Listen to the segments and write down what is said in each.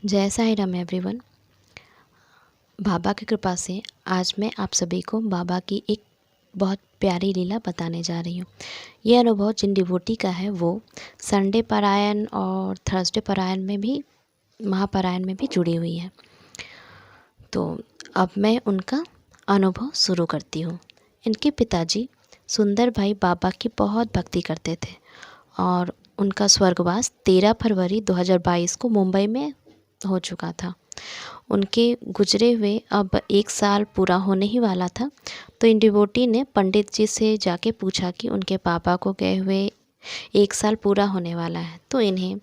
जय साईं राम एवरीवन। बाबा की कृपा से आज मैं आप सभी को बाबा की एक बहुत प्यारी लीला बताने जा रही हूँ। ये अनुभव जिन डिवोटी का है वो संडे पारायण और थर्सडे पारायण में भी, महापारायण में भी जुड़ी हुई है। तो अब मैं उनका अनुभव शुरू करती हूँ। इनके पिताजी सुंदर भाई बाबा की बहुत भक्ति करते थे और उनका स्वर्गवास 13 फरवरी 2022 को मुंबई में हो चुका था। उनके गुजरे हुए अब 1 साल पूरा होने ही वाला था। तो इन डिवोटी ने पंडित जी से जाके पूछा कि उनके पापा को गए हुए 1 साल पूरा होने वाला है, तो इन्हें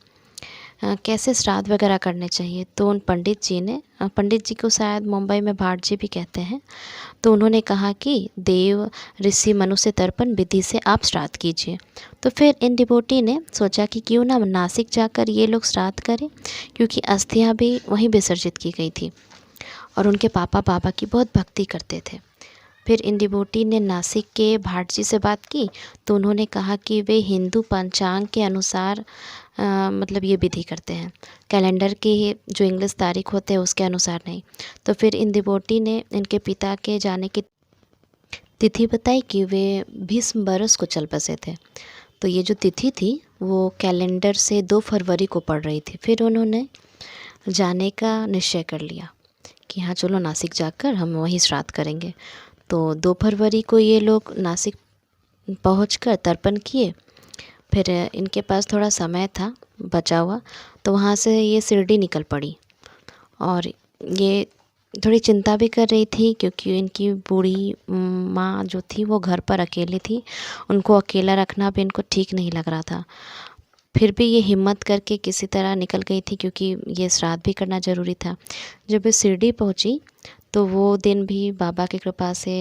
कैसे श्राद्ध वगैरह करने चाहिए। तो उन पंडित जी को शायद मुंबई में भाट जी भी कहते हैं। तो उन्होंने कहा कि देव ऋषि मनुष्य तर्पण विधि से आप श्राद्ध कीजिए। तो फिर इन डिवोटी ने सोचा कि क्यों ना नासिक जाकर ये लोग श्राद्ध करें, क्योंकि अस्थियां भी वहीं विसर्जित की गई थी और उनके पापा बाबा की बहुत भक्ति करते थे। फिर इन डिवोटी ने नासिक के भाट जी से बात की। तो उन्होंने कहा कि वे हिंदू पंचांग के अनुसार मतलब ये विधि करते हैं, कैलेंडर की जो इंग्लिश तारीख होते हैं उसके अनुसार नहीं। तो फिर इन डिवोटी ने इनके पिता के जाने की तिथि बताई कि वे 20 बरस को चल बसे थे। तो ये जो तिथि थी वो कैलेंडर से 2 फरवरी को पड़ रही थी। फिर उन्होंने जाने का निश्चय कर लिया कि हाँ चलो नासिक जाकर हम वहीं श्राद्ध करेंगे। तो 2 फरवरी को ये लोग नासिक पहुंचकर तर्पण किए। फिर इनके पास थोड़ा समय था बचा हुआ, तो वहाँ से ये शिरडी निकल पड़ी और ये थोड़ी चिंता भी कर रही थी क्योंकि इनकी बूढ़ी माँ जो थी वो घर पर अकेली थी। उनको अकेला रखना भी इनको ठीक नहीं लग रहा था। फिर भी ये हिम्मत करके किसी तरह निकल गई थी क्योंकि ये श्राद्ध भी करना ज़रूरी था। जब ये शिरडी पहुँची तो वो दिन भी बाबा की कृपा से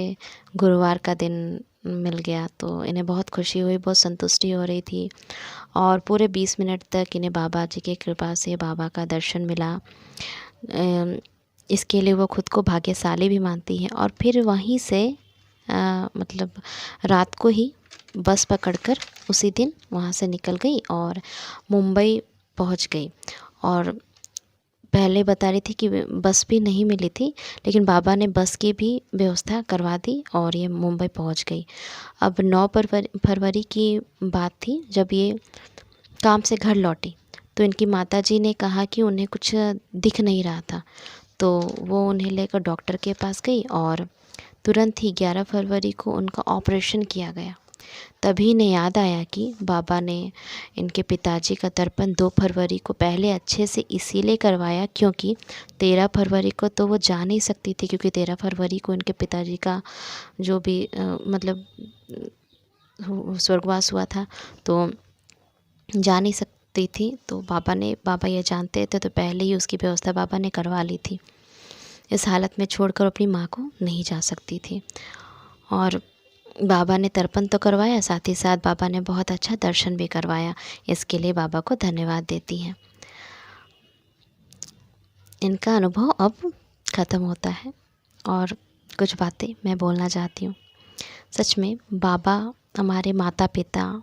गुरुवार का दिन मिल गया। तो इन्हें बहुत खुशी हुई, बहुत संतुष्टि हो रही थी और पूरे 20 मिनट तक इन्हें बाबा जी की कृपा से बाबा का दर्शन मिला। इसके लिए वो खुद को भाग्यशाली भी मानती हैं। और फिर वहीं से मतलब रात को ही बस पकड़कर उसी दिन वहाँ से निकल गई और मुंबई पहुँच गई। और पहले बता रही थी कि बस भी नहीं मिली थी, लेकिन बाबा ने बस की भी व्यवस्था करवा दी और ये मुंबई पहुँच गई। अब 9 फरवरी की बात थी जब ये काम से घर लौटी। तो इनकी माताजी ने कहा कि उन्हें कुछ दिख नहीं रहा था। तो वो उन्हें लेकर डॉक्टर के पास गई और तुरंत ही 11 फरवरी को उनका ऑपरेशन किया गया। तभी इन्हें याद आया कि बाबा ने इनके पिताजी का तर्पण 2 फरवरी को पहले अच्छे से इसीलिए करवाया क्योंकि 13 फरवरी को तो वो जा नहीं सकती थी, क्योंकि 13 फरवरी को इनके पिताजी का जो भी मतलब स्वर्गवास हुआ था, तो जा नहीं सकती थी। तो बाबा ये जानते थे तो पहले ही उसकी व्यवस्था बाबा ने करवा ली थी। इस हालत में छोड़कर अपनी माँ को नहीं जा सकती थी। और बाबा ने तर्पण तो करवाया, साथ ही साथ बाबा ने बहुत अच्छा दर्शन भी करवाया। इसके लिए बाबा को धन्यवाद देती हैं। इनका अनुभव अब ख़त्म होता है और कुछ बातें मैं बोलना चाहती हूँ। सच में बाबा हमारे माता पिता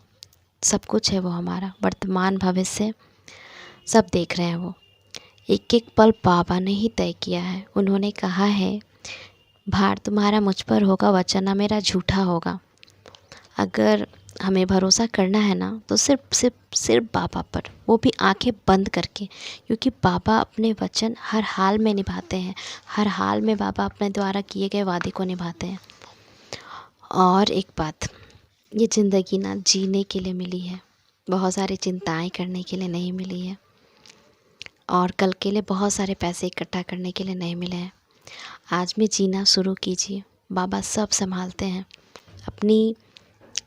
सब कुछ है, वो हमारा वर्तमान भविष्य सब देख रहे हैं। वो एक एक पल बाबा ने ही तय किया है। उन्होंने कहा है, भार तुम्हारा मुझ पर होगा, वचन मेरा झूठा होगा। अगर हमें भरोसा करना है ना तो सिर्फ बाबा पर, वो भी आंखें बंद करके, क्योंकि बाबा अपने वचन हर हाल में निभाते हैं। हर हाल में बाबा अपने द्वारा किए गए वादे को निभाते हैं। और एक बात, ये ज़िंदगी ना जीने के लिए मिली है, बहुत सारी चिंताएं करने के लिए नहीं मिली है और कल के लिए बहुत सारे पैसे इकट्ठा करने के लिए नहीं मिले हैं। आज में जीना शुरू कीजिए, बाबा सब संभालते हैं। अपनी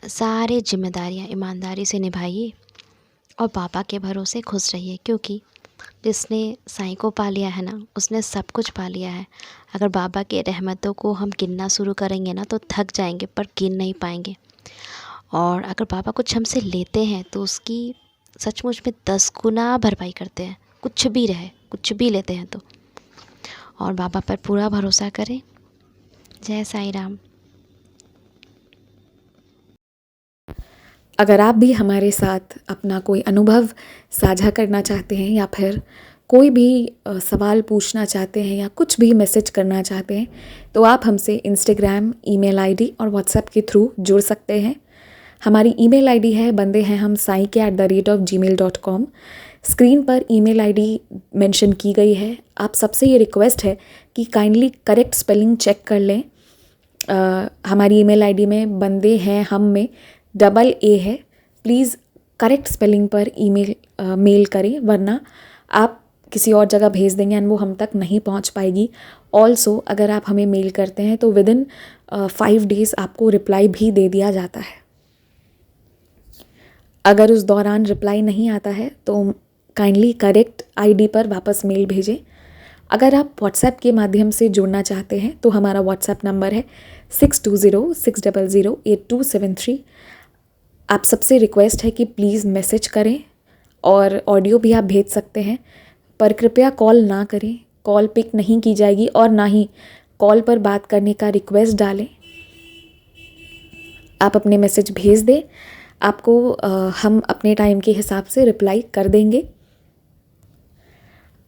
सारी जिम्मेदारियां ईमानदारी से निभाइए और बाबा के भरोसे खुश रहिए, क्योंकि जिसने साईं को पा लिया है ना उसने सब कुछ पा लिया है। अगर बाबा के रहमतों को हम गिनना शुरू करेंगे ना तो थक जाएंगे पर गिन नहीं पाएंगे। और अगर बाबा कुछ हमसे लेते हैं तो उसकी सचमुच में 10 गुना भरपाई करते हैं, कुछ भी रहे, कुछ भी लेते हैं तो। और बाबा पर पूरा भरोसा करें। जय साईं राम। अगर आप भी हमारे साथ अपना कोई अनुभव साझा करना चाहते हैं या फिर कोई भी सवाल पूछना चाहते हैं या कुछ भी मैसेज करना चाहते हैं तो आप हमसे इंस्टाग्राम, ईमेल आईडी और व्हाट्सएप के थ्रू जुड़ सकते हैं। हमारी ईमेल आईडी है bandeheham@gmail.com। स्क्रीन पर ईमेल आईडी मेंशन की गई है। आप सबसे ये रिक्वेस्ट है कि काइंडली करेक्ट स्पेलिंग चेक कर लें। हमारी ईमेल आईडी में बंदे हैं हम में डबल ए है। प्लीज़ करेक्ट स्पेलिंग पर मेल करें, वरना आप किसी और जगह भेज देंगे एंड वो हम तक नहीं पहुंच पाएगी। ऑल्सो अगर आप हमें मेल करते हैं तो विदिन 5 डेज़ आपको रिप्लाई भी दे दिया जाता है। अगर उस दौरान रिप्लाई नहीं आता है तो काइंडली करेक्ट आईडी पर वापस मेल भेजें। अगर आप व्हाट्सएप के माध्यम से जुड़ना चाहते हैं तो हमारा व्हाट्सएप नंबर है 6206008273। आप सबसे रिक्वेस्ट है कि प्लीज़ मैसेज करें और ऑडियो भी आप भेज सकते हैं, पर कृपया कॉल ना करें। कॉल पिक नहीं की जाएगी और ना ही कॉल पर बात करने का रिक्वेस्ट डालें। आप अपने मैसेज भेज दें, आपको हम अपने टाइम के हिसाब से रिप्लाई कर देंगे।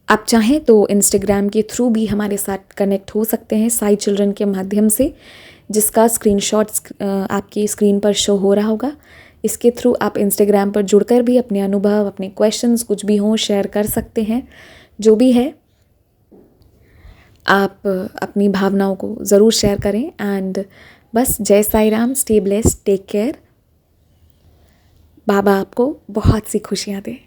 आप चाहें तो इंस्टाग्राम के थ्रू भी हमारे साथ कनेक्ट हो सकते हैं साई चिल्ड्रन के माध्यम से, जिसका स्क्रीनशॉट आपकी स्क्रीन पर शो हो रहा होगा। इसके थ्रू आप इंस्टाग्राम पर जुड़कर भी अपने अनुभव, अपने क्वेश्चंस कुछ भी हों शेयर कर सकते हैं। जो भी है आप अपनी भावनाओं को ज़रूर शेयर करें। एंड बस जय Sai Ram, stay blessed, take care. Baba आपको बहुत सी खुशियाँ दें।